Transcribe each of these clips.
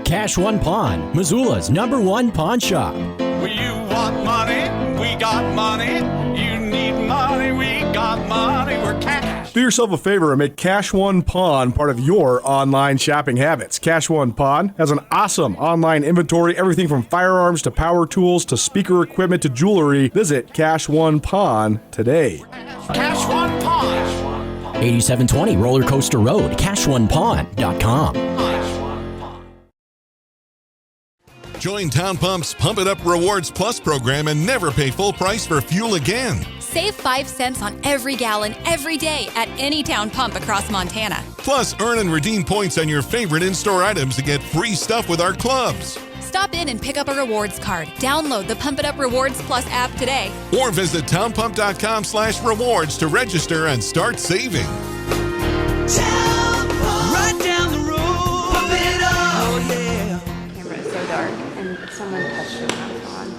Cash One Pawn, Missoula's #1 pawn shop. You want money? We got money. You need money? We got money. We're cash. Do yourself a favor and make Cash One Pawn part of your online shopping habits. Cash One Pawn has an awesome online inventory, everything from firearms to power tools to speaker equipment to jewelry. Visit Cash One Pawn today. Cash One Pawn. 8720 Roller Coaster Road, CashOnePawn.com. Join Town Pump's Pump It Up Rewards Plus program and never pay full price for fuel again. Save 5 cents on every gallon every day at any Town Pump across Montana. Plus, earn and redeem points on your favorite in-store items to get free stuff with our clubs. Stop in and pick up a rewards card. Download the Pump It Up Rewards Plus app today. Or visit townpump.com/rewards to register and start saving. Town Pump. Right down the road. Pump it up. Oh, yeah. The camera is so dark, and someone touched it when I was gone.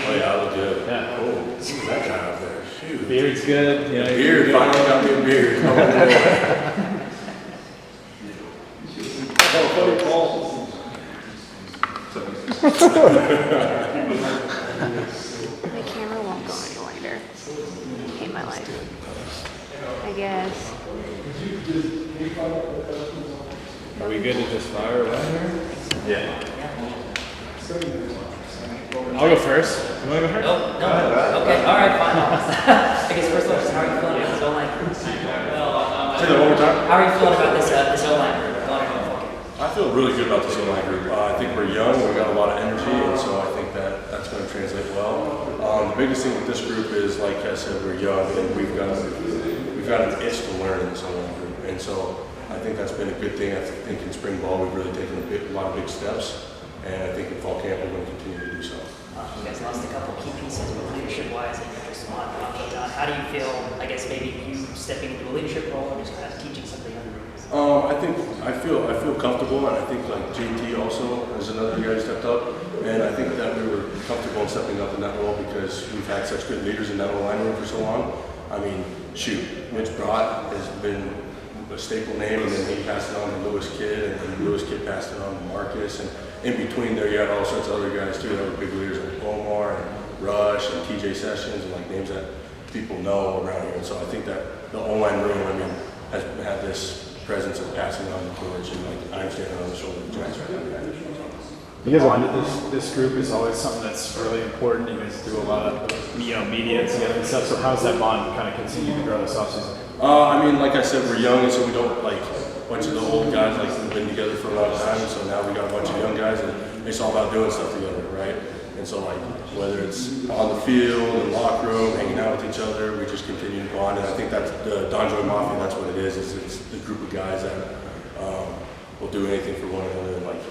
Oh yeah, I look good. Yeah, cool. Who's that guy out there? Shoot. Beard's good. You know, Beard, finally got me a beard. My camera won't go any wider. I hate my life. I guess. Are we good to just fire away here? Yeah. I'll go first. You want to go first? No. Okay, all right, fine. I guess first of all, just how are you feeling about this O-line group? Say that one more time. How are you feeling about this O-line group? I feel really good about this O-line group. I think we're young, we've got a lot of energy, and so I think that's going to translate well. The biggest thing with this group is, like I said, we're young, and we've got an itch to learn in this O-line group, and so I think that's been a good thing. I think in spring ball we've really taken a lot of big steps, and I think in fall camp we're going to continue to do so. You guys lost a couple key pieces, but leadership-wise, and you're just on. How do you feel, I guess, maybe you stepping into a leadership role or just kind of teaching some of the younger groups? I feel comfortable, and I think like JT also is another guy who stepped up, and I think that we were comfortable in stepping up in that role because we've had such good leaders in that line room for so long. I mean, shoot, Mitch Brott has been a staple name, and then he passed it on to Lewis Kidd, and then Lewis Kidd passed it on to Marcus, and in between there you had all sorts of other guys too that were big leaders like Omar and Rush and TJ Sessions and like names that people know around here. And so I think that the O-line room, I mean, has had this presence of passing on the torch, and like I'm standing on the shoulder of the giants right now. You guys bond this group is always something that's really important. You guys do a lot of media together and stuff. So how's that bond kind of continue to grow this offseason? I mean, like I said, we're young, and so we don't like a bunch of the old guys like we've been together for a long time. So now we got a bunch of young guys, and it's all about doing stuff together, right? And so like whether it's on the field, in the locker room, hanging out with each other, we just continue to bond. And I think that's the Don Joy Mafia. That's what it is. It's the group of guys that will do anything for one another and like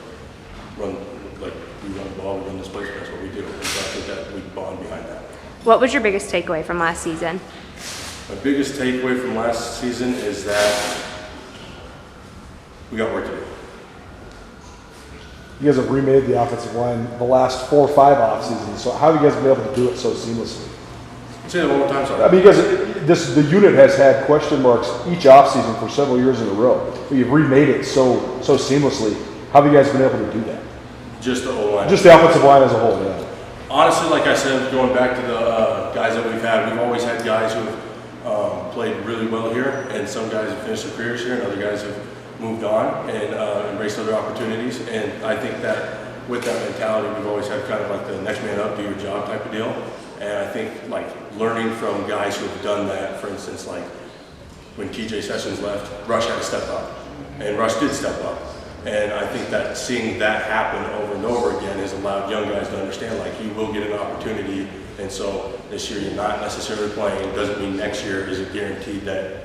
run. Like we run the ball, we run this place. That's what we do. And so I think that we bond behind that. What was your biggest takeaway from last season? My biggest takeaway from last season is that we got work to do. You guys have remade the offensive line the last 4 or 5 off seasons. So how have you guys been able to do it so seamlessly? Say that one more time, sorry. I mean, because the unit has had question marks each off season for several years in a row. But you've remade it so seamlessly. How have you guys been able to do that? Just the O-line. Just the offensive line as a whole, yeah. Honestly, like I said, going back to the guys that we've always had guys who have played really well here, and some guys have finished their careers here, and other guys have moved on and embraced other opportunities. And I think that with that mentality, we've always had kind of like the next man up, do your job type of deal. And I think like learning from guys who have done that, for instance, like when TJ Sessions left, Rush had to step up, and Rush did step up. And I think that seeing that happen over and over again has allowed young guys to understand like you will get an opportunity, and so this year you're not necessarily playing. It doesn't mean next year is it guaranteed that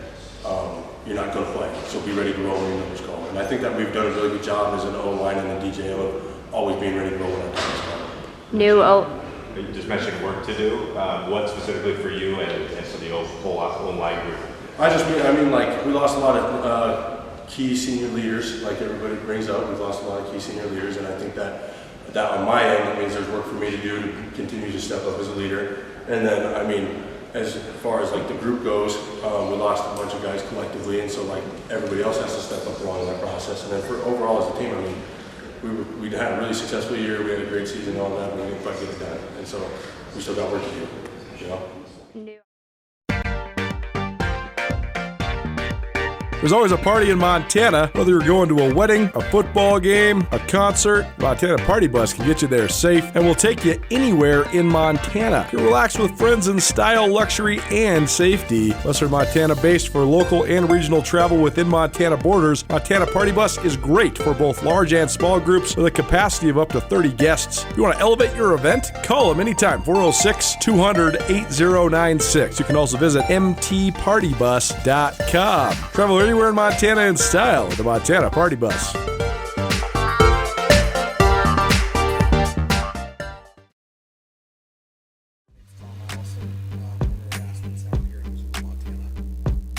you're not going to play. So be ready to roll when your number's called. And I think that we've done a really good job as an O-line and a DJO of always being ready to roll when our time is called. You just mentioned work to do. What specifically for you and for the whole O-line group? I mean, like we lost a lot of key senior leaders, like everybody brings up. We've lost a lot of key senior leaders, and I think that on my end, it means there's work for me to do to continue to step up as a leader. And then, I mean, as far as like the group goes, we lost a bunch of guys collectively, and so like everybody else has to step up along that process. And then for overall as a team, I mean, we had a really successful year. We had a great season, and all that, but we didn't quite get it done. And so we still got work to do, you know. There's always a party in Montana, whether you're going to a wedding, a football game, a concert. Montana Party Bus can get you there safe and will take you anywhere in Montana. You can relax with friends in style, luxury, and safety. Western Montana based for local and regional travel within Montana borders. Montana Party Bus is great for both large and small groups with a capacity of up to 30 guests. If you want to elevate your event, call them anytime, 406-200-8096. You can also visit mtpartybus.com. Travel anywhere in Montana in style with the Montana Party Bus.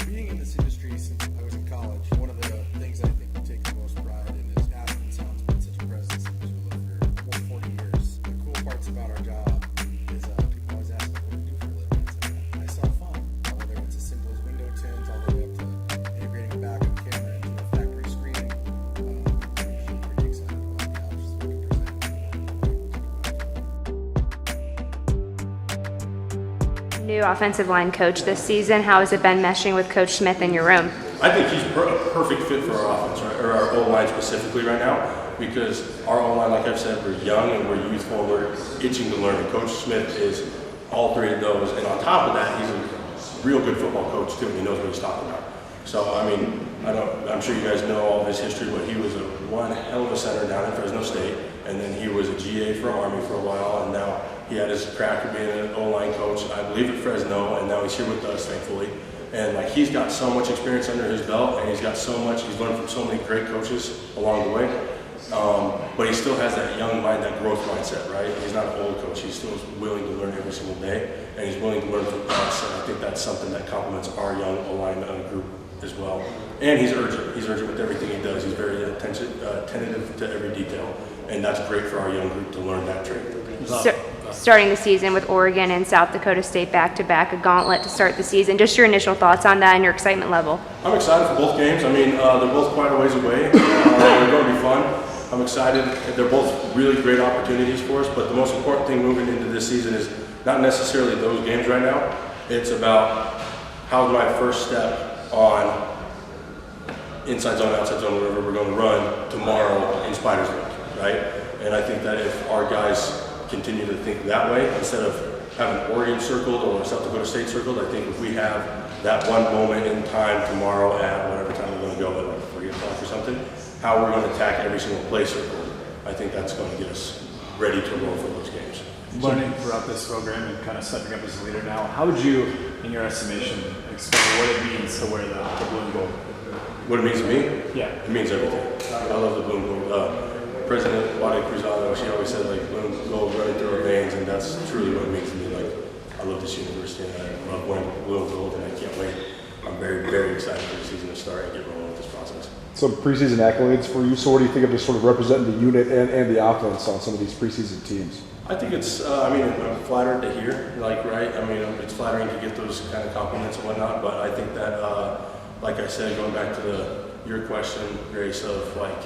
Being in this industry since I was in college, one of the things I think we take the most pride in is Aspen Sound's been such a presence in Missoula for 40 years. The cool parts about our job is people always ask me, what do you do for a living? I sell fun, whether it's as simple as window tints all the way up to integrating a backup camera into a factory screen. I'm pretty excited about the options we can present. New offensive line coach this season. How has it been meshing with Coach Smith in your room? I think he's a perfect fit for our offense, right? Or our O-line specifically right now, because our O-line, like I've said, we're young and we're youthful and we're itching to learn. And Coach Smith is all three of those. And on top of that, he's a real good football coach too, and he knows what he's talking about. So, I mean, I'm sure you guys know all of his history, but he was one hell of a center down at Fresno State, and then he was a GA for Army for a while, and now he had his crack at being an O-line coach, I believe at Fresno, and now he's here with us, thankfully. And like, he's got so much experience under his belt, and he's learned from so many great coaches along the way. But he still has that young mind, that growth mindset, right? He's not an old coach. He's still willing to learn every single day, and he's willing to learn from us. And I think that's something that complements our young O-line group as well. And he's urgent. He's urgent with everything he does. He's very attentive to every detail, and that's great for our young group to learn that trait. Starting the season with Oregon and South Dakota State back-to-back, a gauntlet to start the season. Just your initial thoughts on that and your excitement level. I'm excited for both games. I mean, they're both quite a ways away. They're going to be fun. I'm excited. They're both really great opportunities for us, but the most important thing moving into this season is not necessarily those games right now. It's about how's my first step on inside zone, outside zone, whatever we're going to run tomorrow in Spiders League, right? And I think that if our guys continue to think that way, instead of having Oregon circled or South Dakota State circled, I think if we have that one moment in time tomorrow at whatever time we're going to go, at like 3 o'clock or something, how we're going to attack every single play circle, I think that's going to get us ready to roll for those games. Learning throughout this program and kind of stepping up as a leader now, how would you, in your estimation, explain what it means to wear the blue and gold? What it means to me? Yeah. It means everything. I love the blue and gold. President Wade Cruzado, she always said, like, blue and gold running through our veins, and that's truly what it means to me. Like, I love this university, and I love wearing blue and gold, and I can't wait. I'm very, very excited for the season to start and get rolling with this process. Some preseason accolades for you. So what do you think of just sort of representing the unit and the offense on some of these preseason teams? I think it's, I'm flattered to hear, like, right? I mean, it's flattering to get those kind of compliments and whatnot, but I think that, like I said, going back to your question, Grace, of like,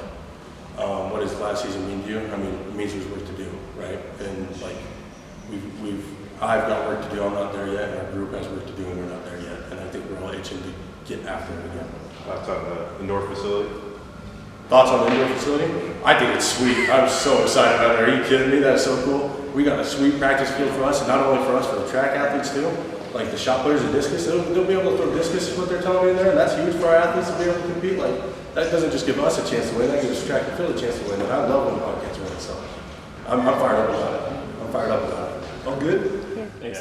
what does last season mean to you? I mean, it means there's work to do, right? And like, I've got work to do, I'm not there yet, and our group has work to do, and we're not there yet. And I think we're all itching to get after it again. Thoughts on the indoor facility? Thoughts on the indoor facility? I think it's sweet. I'm so excited about it. Are you kidding me? That's so cool. We got a sweet practice field for us, and not only for us, for the track athletes too. Like the shot players and discus, they'll be able to throw discus is what they're telling me in there, and that's huge for our athletes to be able to compete. Like, that doesn't just give us a chance to win, that gives track and field a chance to win, and I love when the Bobcats win, so I'm fired up about it. All good? Yeah. Thanks.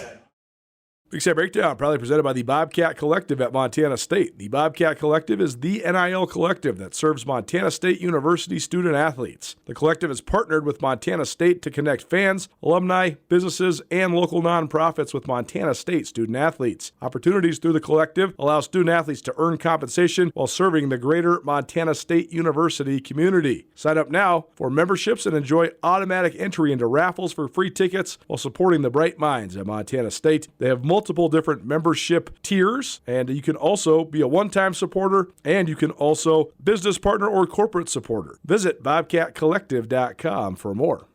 Big Sky Breakdown, proudly presented by the Bobcat Collective at Montana State. The Bobcat Collective is the NIL collective that serves Montana State University student athletes. The collective has partnered with Montana State to connect fans, alumni, businesses, and local nonprofits with Montana State student athletes. Opportunities through the collective allow student athletes to earn compensation while serving the greater Montana State University community. Sign up now for memberships and enjoy automatic entry into raffles for free tickets while supporting the bright minds at Montana State. They have multiple different membership tiers, and you can also be a one-time supporter, and you can also business partner or corporate supporter. Visit bobcatcollective.com for more.